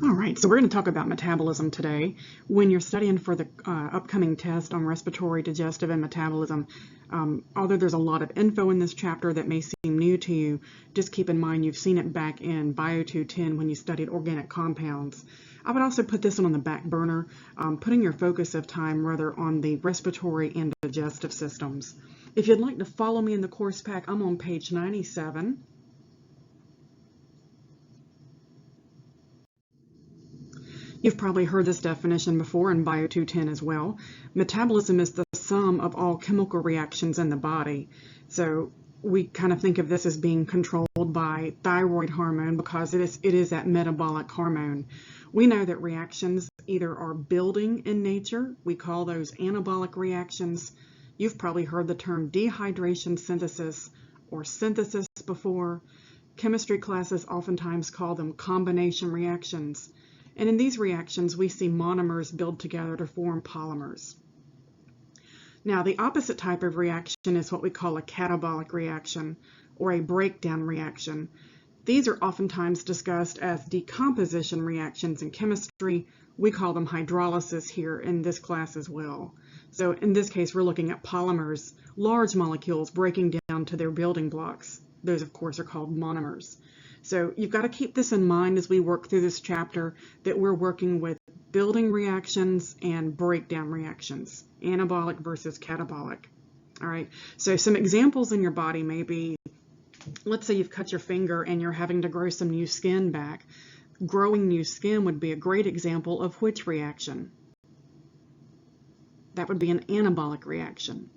All right, so we're going to talk about metabolism today. When you're studying for the upcoming test on respiratory, digestive, and metabolism, although there's a lot of info in this chapter that may seem new to you, just keep in mind you've seen it back in Bio 210 when you studied organic compounds. I would also put this one on the back burner, putting your focus of time rather on the respiratory and digestive systems. If you'd like to follow me in the course pack, I'm on page 97. You've probably heard this definition before in Bio 210 as well. Metabolism is the sum of all chemical reactions in the body. So we kind of think of this as being controlled by thyroid hormone because it is that metabolic hormone. We know that reactions either are building in nature, we call those anabolic reactions. You've probably heard the term dehydration synthesis or synthesis before. Chemistry classes oftentimes call them combination reactions. And in these reactions, we see monomers build together to form polymers. Now, the opposite type of reaction is what we call a catabolic reaction or a breakdown reaction. These are oftentimes discussed as decomposition reactions in chemistry. We call them hydrolysis here in this class as well. So in this case, we're looking at polymers, large molecules breaking down to their building blocks. Those, of course, are called monomers. So you've got to keep this in mind as we work through this chapter, that we're working with building reactions and breakdown reactions, anabolic versus catabolic. All right, so some examples in your body may be, let's say you've cut your finger and you're having to grow some new skin back. Growing new skin would be a great example of which reaction? That would be an anabolic reaction.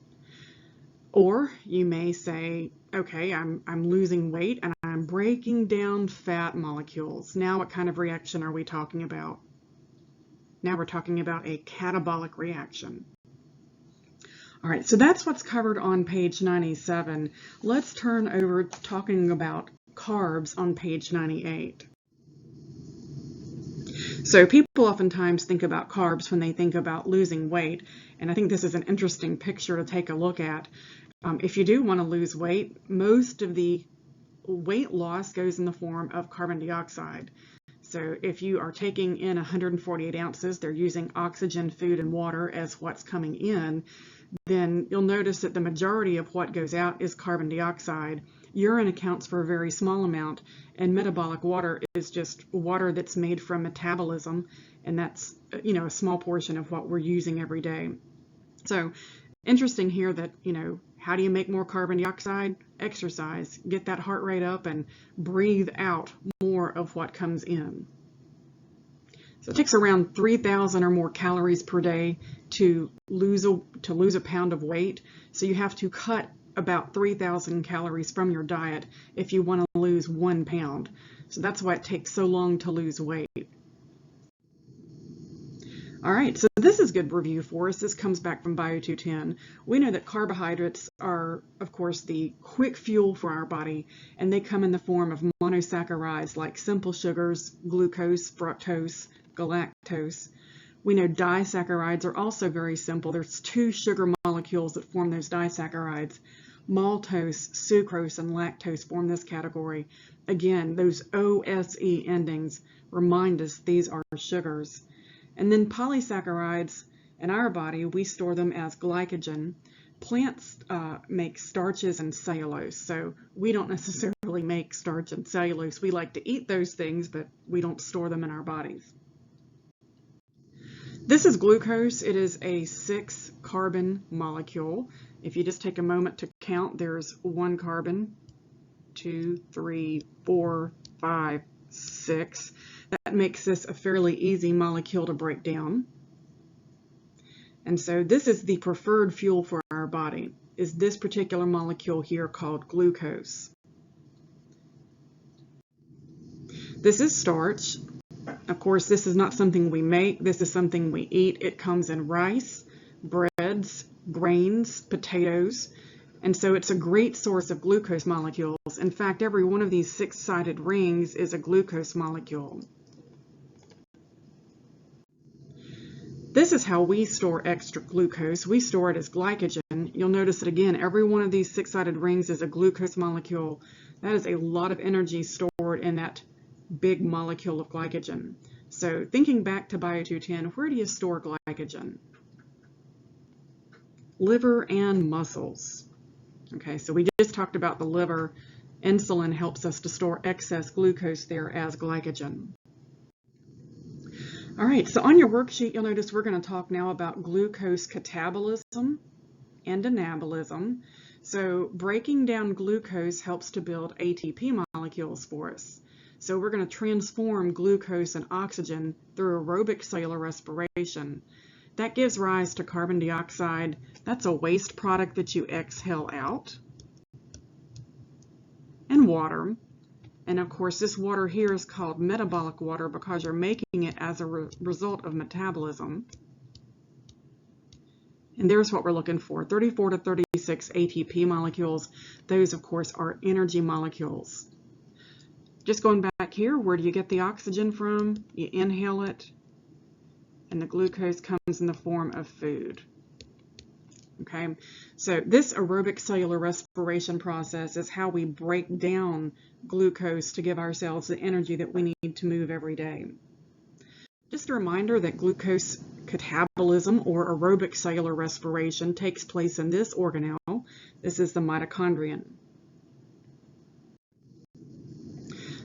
Or you may say, okay, I'm losing weight and I'm breaking down fat molecules. Now what kind of reaction are we talking about? Now we're talking about a catabolic reaction. All right, so that's what's covered on page 97. Let's turn over to talking about carbs on page 98. So people oftentimes think about carbs when they think about losing weight, and I think this is an interesting picture to take a look at. If you do want to lose weight, most of the weight loss goes in the form of carbon dioxide. So if you are taking in 148 ounces, they're using oxygen, food, and water as what's coming in, then you'll notice that the majority of what goes out is carbon dioxide. Urine accounts for a very small amount, and metabolic water is just water that's made from metabolism, and that's a small portion of what we're using every day. So interesting here that, how do you make more carbon dioxide? Exercise. Get that heart rate up and breathe out more of what comes in. So it takes around 3,000 or more calories per day to lose a pound of weight. So you have to cut about 3,000 calories from your diet if you want to lose 1 pound. So that's why it takes so long to lose weight. All right, so this is good review for us. This comes back from Bio 210. We know that carbohydrates are, of course, the quick fuel for our body, and they come in the form of monosaccharides like simple sugars, glucose, fructose, galactose. We know disaccharides are also very simple. There's 2 sugar molecules that form those disaccharides. Maltose, sucrose, and lactose form this category. Again, those OSE endings remind us these are sugars. And then polysaccharides, in our body, we store them as glycogen. Plants make starches and cellulose, so we don't necessarily make starch and cellulose. We like to eat those things, but we don't store them in our bodies. This is glucose. It is a 6-carbon molecule. If you just take a moment to count, there's 1 carbon, 2, 3, 4, 5, 6. That makes this a fairly easy molecule to break down. And so this is the preferred fuel for our body, is this particular molecule here called glucose. This is starch. Of course, this is not something we make. This is something we eat. It comes in rice, breads, grains, potatoes. And so it's a great source of glucose molecules. In fact, every one of these 6-sided rings is a glucose molecule. This is how we store extra glucose. We store it as glycogen. You'll notice that again, every one of these 6-sided rings is a glucose molecule. That is a lot of energy stored in that big molecule of glycogen. So thinking back to Bio 210, where do you store glycogen? Liver and muscles. Okay, so we just talked about the liver. Insulin helps us to store excess glucose there as glycogen. All right, so on your worksheet, you'll notice we're going to talk now about glucose catabolism and anabolism. So breaking down glucose helps to build ATP molecules for us. So we're going to transform glucose and oxygen through aerobic cellular respiration. That gives rise to carbon dioxide. That's a waste product that you exhale out. And water. And of course, this water here is called metabolic water because you're making it as a result of metabolism. And there's what we're looking for, 34 to 36 ATP molecules. Those, of course, are energy molecules. Just going back here, where do you get the oxygen from? You inhale it, and the glucose comes in the form of food. Okay, so this aerobic cellular respiration process is how we break down glucose to give ourselves the energy that we need to move every day. Just a reminder that glucose catabolism or aerobic cellular respiration takes place in this organelle. This is the mitochondrion.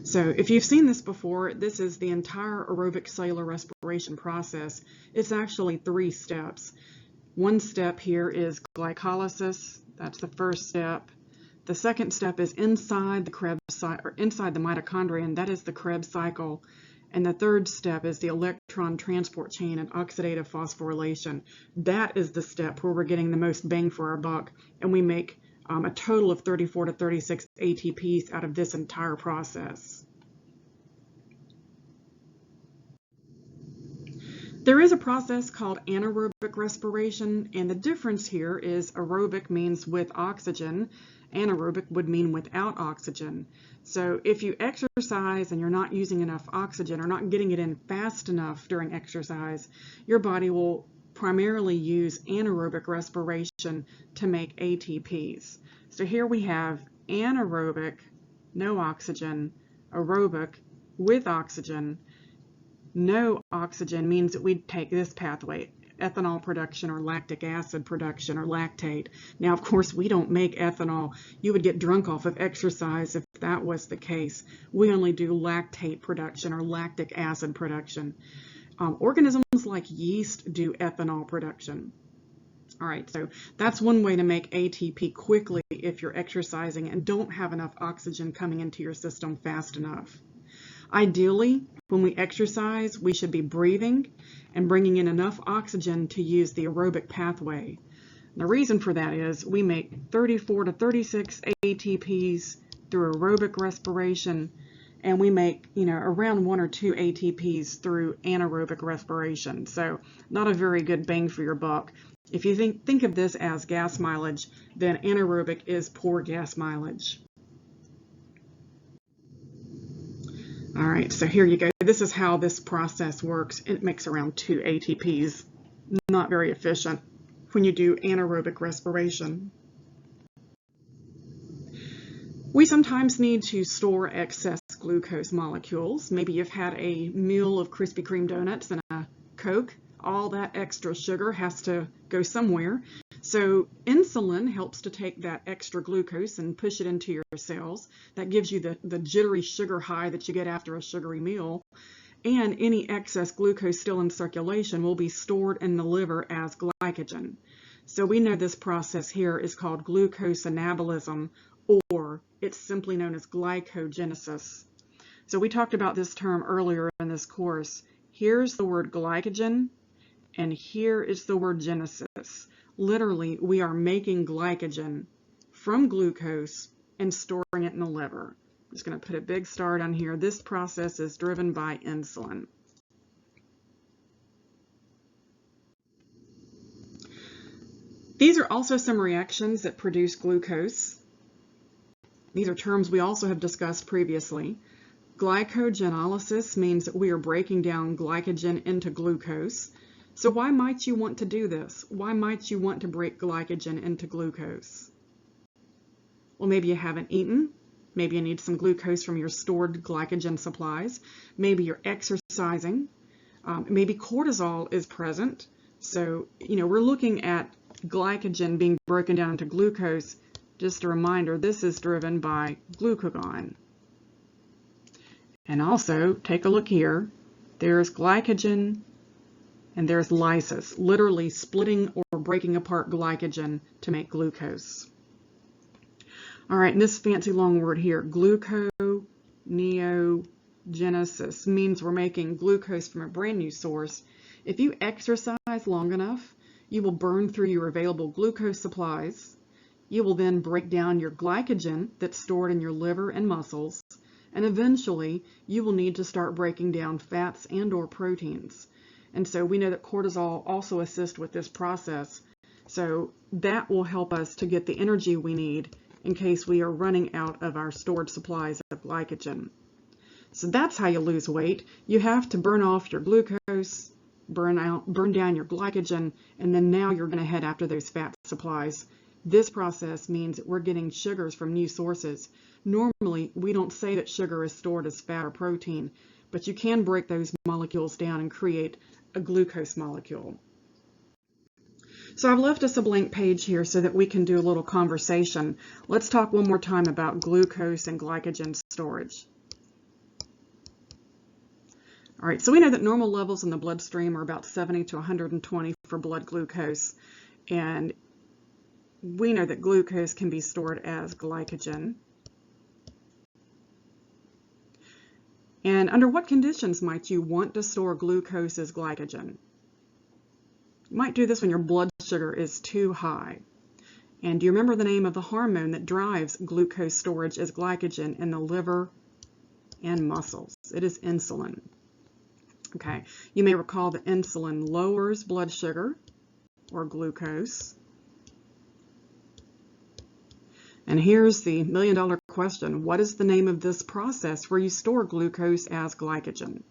So if you've seen this before, this is the entire aerobic cellular respiration process. It's actually 3 steps. One step here is glycolysis. That's the first step. The second step is inside the mitochondrion. That is the Krebs cycle. And the third step is the electron transport chain and oxidative phosphorylation. That is the step where we're getting the most bang for our buck, and we make a total of 34 to 36 ATPs out of this entire process. There is a process called anaerobic respiration, and the difference here is aerobic means with oxygen, anaerobic would mean without oxygen. So if you exercise and you're not using enough oxygen or not getting it in fast enough during exercise, your body will primarily use anaerobic respiration to make ATPs. So here we have anaerobic, no oxygen, aerobic with oxygen. No oxygen means that we'd take this pathway, ethanol production or lactic acid production or lactate. Now, of course, we don't make ethanol. You would get drunk off of exercise if that was the case. We only do lactate production or lactic acid production. Organisms like yeast do ethanol production. All right, so that's one way to make ATP quickly if you're exercising and don't have enough oxygen coming into your system fast enough. Ideally, when we exercise, we should be breathing and bringing in enough oxygen to use the aerobic pathway. And the reason for that is we make 34 to 36 ATPs through aerobic respiration, and we make, around 1 or 2 ATPs through anaerobic respiration. So not a very good bang for your buck. If you think of this as gas mileage, then anaerobic is poor gas mileage. All right, so here you go. This is how this process works. It makes around 2 ATPs. Not very efficient when you do anaerobic respiration. We sometimes need to store excess glucose molecules. Maybe you've had a meal of Krispy Kreme donuts and a Coke. All that extra sugar has to go somewhere. So insulin helps to take that extra glucose and push it into your cells. That gives you the jittery sugar high that you get after a sugary meal. And any excess glucose still in circulation will be stored in the liver as glycogen. So we know this process here is called gluconeogenesis, or it's simply known as glycogenesis. So we talked about this term earlier in this course. Here's the word glycogen, and here is the word genesis. Literally, we are making glycogen from glucose and storing it in the liver. I'm just going to put a big star down here. This process is driven by insulin. These are also some reactions that produce glucose. These are terms we also have discussed previously. GlycoGenesis means that we are breaking down glycogen into glucose. So why might you want to do this? Why might you want to break glycogen into glucose? Well, maybe you haven't eaten. Maybe you need some glucose from your stored glycogen supplies. Maybe you're exercising. Maybe cortisol is present. So, we're looking at glycogen being broken down into glucose. Just a reminder, this is driven by glucagon. And also, take a look here. There's glycogen and there's lysis, literally splitting or breaking apart glycogen to make glucose. All right, and this fancy long word here, Gluconeogenesis, means we're making glucose from a brand new source. If you exercise long enough, you will burn through your available glucose supplies. You will then break down your glycogen that's stored in your liver and muscles, and eventually you will need to start breaking down fats and/or proteins. And so we know that cortisol also assists with this process. So that will help us to get the energy we need in case we are running out of our stored supplies of glycogen. So that's how you lose weight. You have to burn off your glucose, burn down your glycogen, and then now you're going to head after those fat supplies. This process means that we're getting sugars from new sources. Normally, we don't say that sugar is stored as fat or protein, but you can break those molecules down and create a glucose molecule. So I've left us a blank page here so that we can do a little conversation. Let's talk one more time about glucose and glycogen storage. All right, so we know that normal levels in the bloodstream are about 70 to 120 for blood glucose, and we know that glucose can be stored as glycogen. And under what conditions might you want to store glucose as glycogen? You might do this when your blood sugar is too high. And do you remember the name of the hormone that drives glucose storage as glycogen in the liver and muscles? It is insulin. Okay, you may recall that insulin lowers blood sugar or glucose. And here's the million-dollar question. What is the name of this process where you store glucose as glycogen?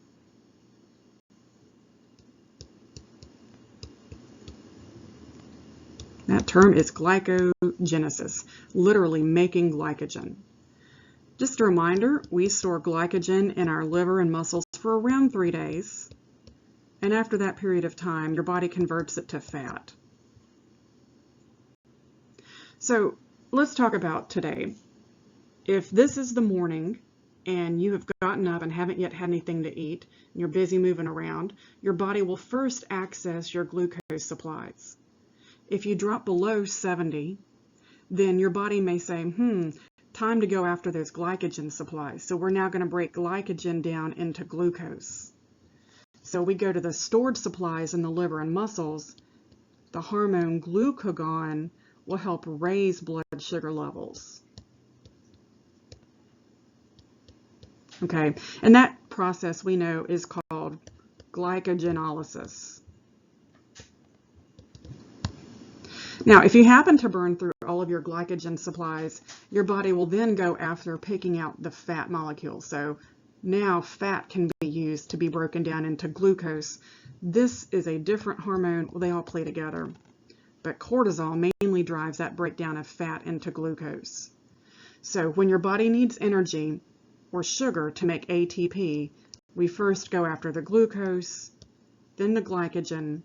That term is GlycoGenesis, literally making glycogen. Just a reminder, we store glycogen in our liver and muscles for around 3 days. And after that period of time, your body converts it to fat. So let's talk about today. If this is the morning and you have gotten up and haven't yet had anything to eat, and you're busy moving around, your body will first access your glucose supplies. If you drop below 70, then your body may say, time to go after those glycogen supplies. So we're now going to break glycogen down into glucose. So we go to the stored supplies in the liver and muscles. The hormone glucagon will help raise blood sugar levels. Okay, and that process we know is called GlycoGenesis. Now, if you happen to burn through all of your glycogen supplies, your body will then go after picking out the fat molecule. So now fat can be used to be broken down into glucose. This is a different hormone. Well, they all play together. But cortisol mainly drives that breakdown of fat into glucose. So when your body needs energy or sugar to make ATP, we first go after the glucose, then the glycogen,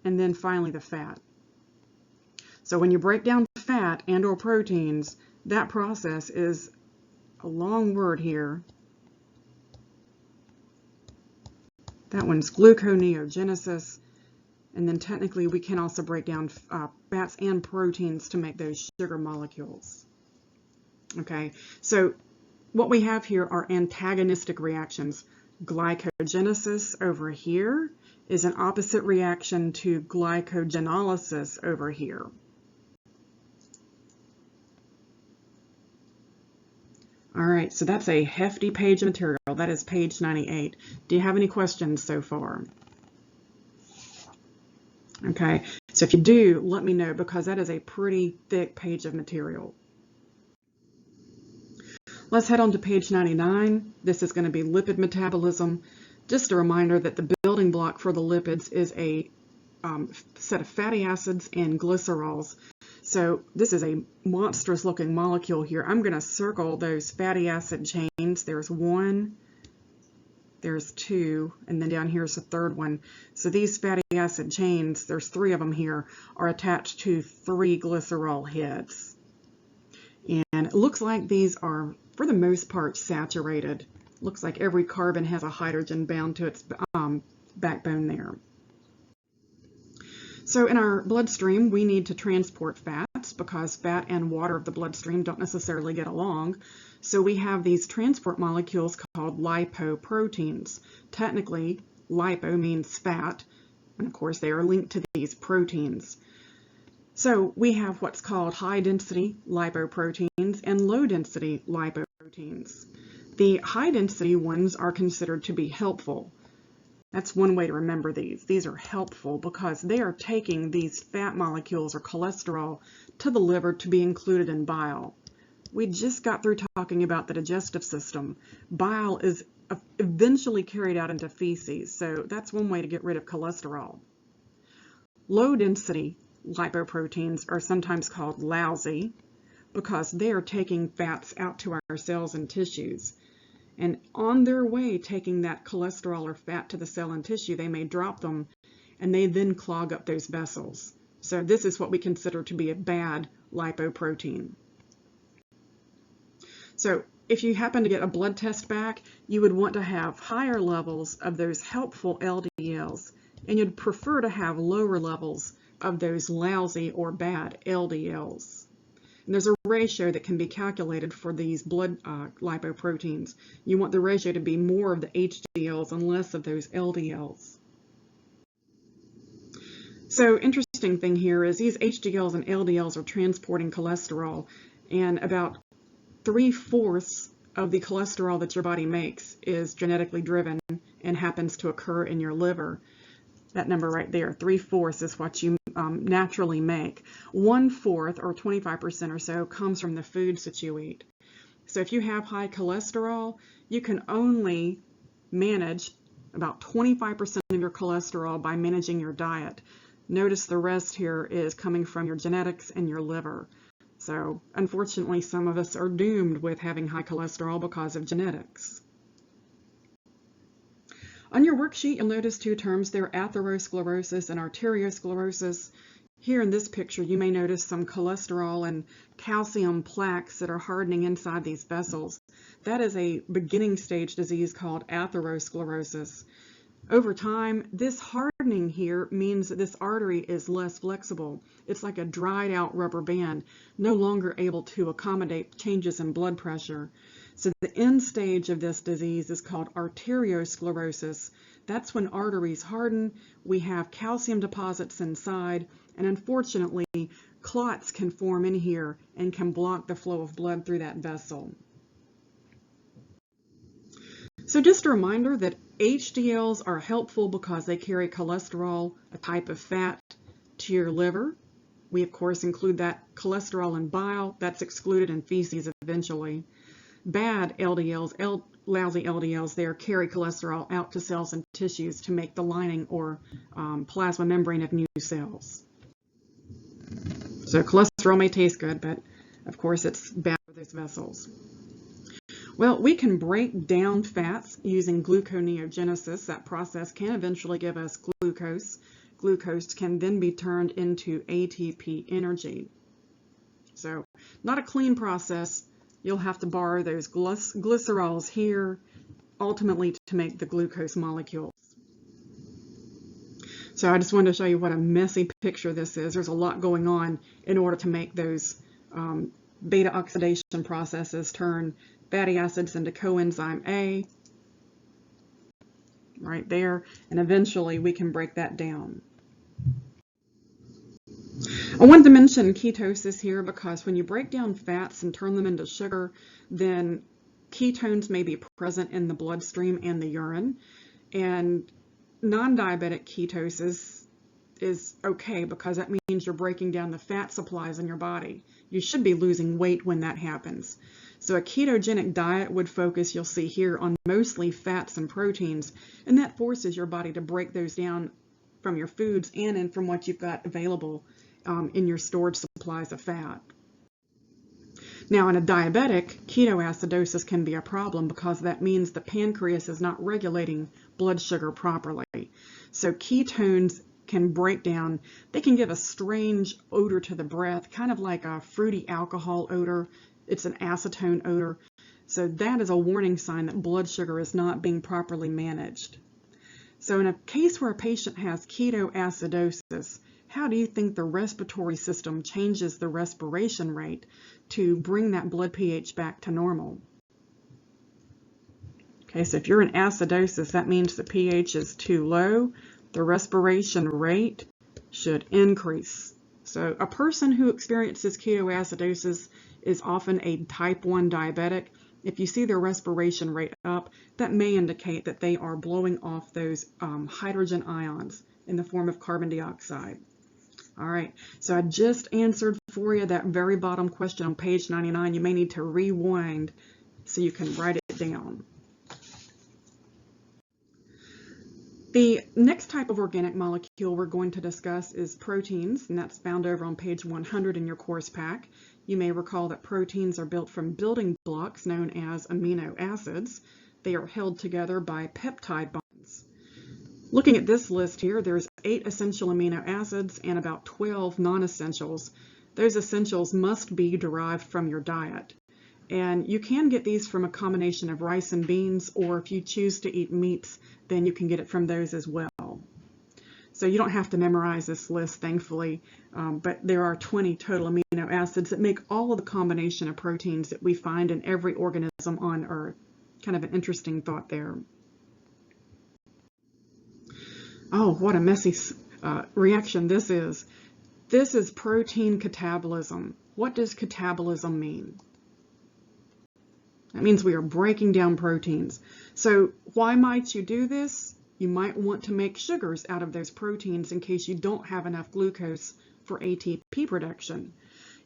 and then finally the fat. So when you break down fat and or proteins, that process is a long word here. That one's gluconeogenesis. And then technically we can also break down fats and proteins to make those sugar molecules. Okay, so what we have here are antagonistic reactions. Glycogenesis over here is an opposite reaction to glycogenolysis over here. All right, so that's a hefty page of material. That is page 98. Do you have any questions so far? Okay, so if you do, let me know because that is a pretty thick page of material. Let's head on to page 99. This is going to be lipid metabolism. Just a reminder that the building block for the lipids is a set of fatty acids and glycerols. So this is a monstrous looking molecule here. I'm going to circle those fatty acid chains. There's 1, There's 2, and then down here's the third one. So these fatty acid chains, there's 3 of them here, are attached to 3 glycerol heads. And it looks like these are, for the most part, saturated. Looks like every carbon has a hydrogen bound to its backbone there. So in our bloodstream, we need to transport fats because fat and water of the bloodstream don't necessarily get along. So we have these transport molecules called lipoproteins. Technically, lipo means fat, and of course they are linked to these proteins. So we have what's called high-density lipoproteins and low-density lipoproteins. The high-density ones are considered to be helpful. That's one way to remember these. These are helpful because they are taking these fat molecules or cholesterol to the liver to be included in bile. We just got through talking about the digestive system. Bile is eventually carried out into feces, so that's one way to get rid of cholesterol. Low-density lipoproteins are sometimes called lousy because they are taking fats out to our cells and tissues. And on their way taking that cholesterol or fat to the cell and tissue, they may drop them and they then clog up those vessels. So this is what we consider to be a bad lipoprotein. So if you happen to get a blood test back, you would want to have higher levels of those helpful LDLs, and you'd prefer to have lower levels of those lousy or bad LDLs. And there's a ratio that can be calculated for these blood lipoproteins. You want the ratio to be more of the HDLs and less of those LDLs. So interesting thing here is these HDLs and LDLs are transporting cholesterol, and about 3/4 of the cholesterol that your body makes is genetically driven and happens to occur in your liver. That number right there, 3/4 is what you naturally make. 1/4 or 25% or so comes from the foods that you eat. So if you have high cholesterol, you can only manage about 25% of your cholesterol by managing your diet. Notice the rest here is coming from your genetics and your liver. So unfortunately, some of us are doomed with having high cholesterol because of genetics. On your worksheet, you'll notice 2 terms there, atherosclerosis and arteriosclerosis. Here in this picture, you may notice some cholesterol and calcium plaques that are hardening inside these vessels. That is a beginning stage disease called atherosclerosis. Over time, this hardening here means that this artery is less flexible. It's like a dried out rubber band, no longer able to accommodate changes in blood pressure. So the end stage of this disease is called arteriosclerosis. That's when arteries harden, we have calcium deposits inside, and unfortunately, clots can form in here and can block the flow of blood through that vessel. So just a reminder that HDLs are helpful because they carry cholesterol, a type of fat, to your liver. We of course include that cholesterol in bile. That's excluded in feces eventually. Bad LDLs, lousy LDLs there, carry cholesterol out to cells and tissues to make the lining or plasma membrane of new cells. So cholesterol may taste good, but of course it's bad for those vessels. Well, we can break down fats using gluconeogenesis. That process can eventually give us glucose. Glucose can then be turned into ATP energy. So not a clean process. You'll have to borrow those glycerols here, ultimately to make the glucose molecules. So I just wanted to show you what a messy picture this is. There's a lot going on in order to make those beta oxidation processes turn fatty acids into coenzyme A, right there, and eventually we can break that down. I wanted to mention ketosis here because when you break down fats and turn them into sugar, then ketones may be present in the bloodstream and the urine, and non-diabetic ketosis is okay because that means you're breaking down the fat supplies in your body. You should be losing weight when that happens. So a ketogenic diet would focus, you'll see here, on mostly fats and proteins, and that forces your body to break those down from your foods and from what you've got available in your storage supplies of fat. Now, in a diabetic, ketoacidosis can be a problem because that means the pancreas is not regulating blood sugar properly. So ketones can break down. They can give a strange odor to the breath, kind of like a fruity alcohol odor. It's an acetone odor. So that is a warning sign that blood sugar is not being properly managed. So in a case where a patient has ketoacidosis, how do you think the respiratory system changes the respiration rate to bring that blood pH back to normal? Okay, so if you're in acidosis, that means the pH is too low. The respiration rate should increase. So a person who experiences ketoacidosis is often a type 1 diabetic. If you see their respiration rate up, that may indicate that they are blowing off those hydrogen ions in the form of carbon dioxide. All right, so I just answered for you that very bottom question on page 99. You may need to rewind so you can write it down. The next type of organic molecule we're going to discuss is proteins, and that's found over on page 100 in your course pack. You may recall that proteins are built from building blocks known as amino acids. They are held together by peptide bonds. Looking at this list here, there's 8 essential amino acids and about 12 non-essentials. Those essentials must be derived from your diet. And you can get these from a combination of rice and beans, or if you choose to eat meats, then you can get it from those as well. So you don't have to memorize this list, thankfully, but there are 20 total amino acids that make all of the combination of proteins that we find in every organism on Earth. Kind of an interesting thought there. Oh, what a messy reaction this is. This is protein catabolism. What does catabolism mean? That means we are breaking down proteins. So why might you do this? You might want to make sugars out of those proteins in case you don't have enough glucose for ATP production.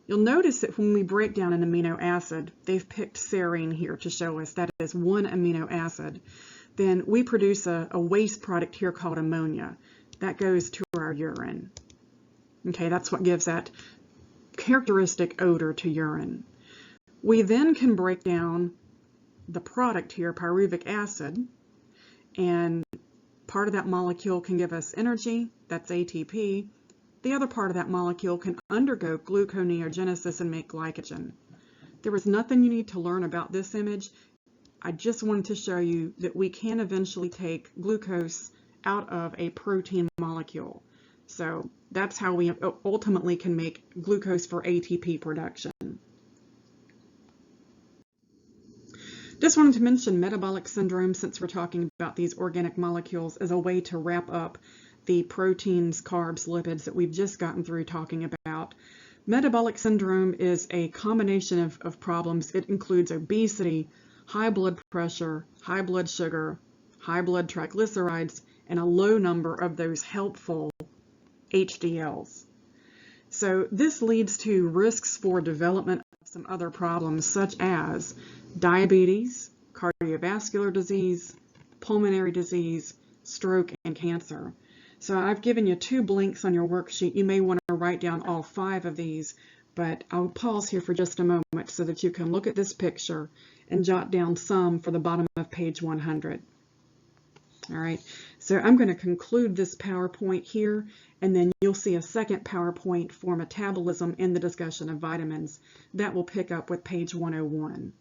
You'll notice that when we break down an amino acid, they've picked serine here to show us that is one amino acid. Then we produce a waste product here called ammonia. That goes to our urine. Okay, that's what gives that characteristic odor to urine. We then can break down the product here, pyruvic acid, and part of that molecule can give us energy, that's ATP. The other part of that molecule can undergo gluconeogenesis and make glycogen. There is nothing you need to learn about this image. I just wanted to show you that we can eventually take glucose out of a protein molecule. So that's how we ultimately can make glucose for ATP production. Just wanted to mention metabolic syndrome, since we're talking about these organic molecules, as a way to wrap up the proteins, carbs, lipids that we've just gotten through talking about. Metabolic syndrome is a combination of problems. It includes obesity, high blood pressure, high blood sugar, high blood triglycerides, and a low number of those helpful HDLs. So this leads to risks for development of some other problems such as diabetes, cardiovascular disease, pulmonary disease, stroke, and cancer. So I've given you 2 blanks on your worksheet. You may want to write down all 5 of these, but I'll pause here for just a moment so that you can look at this picture and jot down some for the bottom of page 100. All right, so I'm going to conclude this PowerPoint here, and then you'll see a second PowerPoint for metabolism in the discussion of vitamins. That will pick up with page 101.